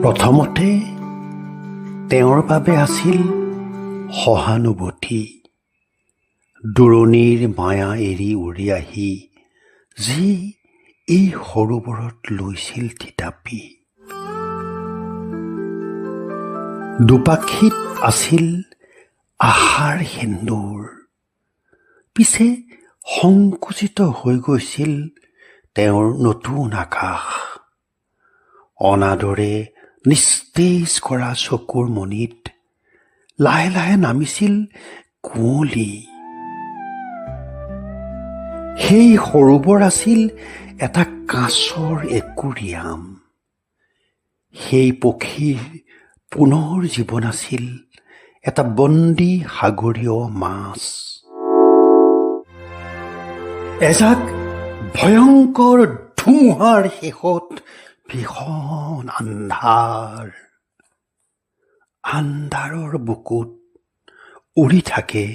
প্ৰথমতে তেওঁৰ বাবে আছিল সহানুভূতি, দূৰণিৰ মায়া এৰি উৰি আহি যি এই সৰোবৰত লৈছিল থিতাপি। দুপাক্ষিত আছিল আশাৰ সেন্দুৰ, পিছে সংকুচিত হৈ গৈছিল তেওঁৰ নতুন আকাশ। অনাদৰে নিস্তেজ কৰা চকুৰ মণিত লাহে লাহে নামিছিল কুঁৱলী। সেই সৰোবৰ আছিল এটা কাঁচৰ একুৰিয়াম। সেই পক্ষীৰ পুনৰ জীৱন আছিল এটা বন্দী সাগৰীয় মাছ। এজাক ভয়ংকৰ ধুমুহাৰ শেষত ভীষণ আন্ধাৰৰ বুকুত উৰি থাকে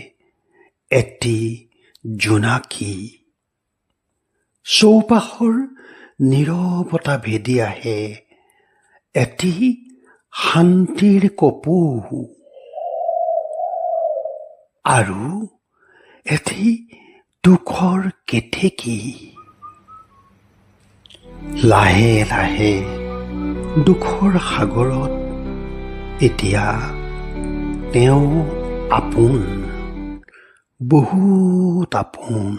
এটি জোনাকী। চৌপাশৰ নীৰৱতা ভেদি আহে এটি শান্তিৰ কপৌ আৰু এটি দুখৰ কেতেকী। লাহে লাহে দুখৰ সাগৰত এতিয়া তেওঁ আপোন, বহুত আপোন।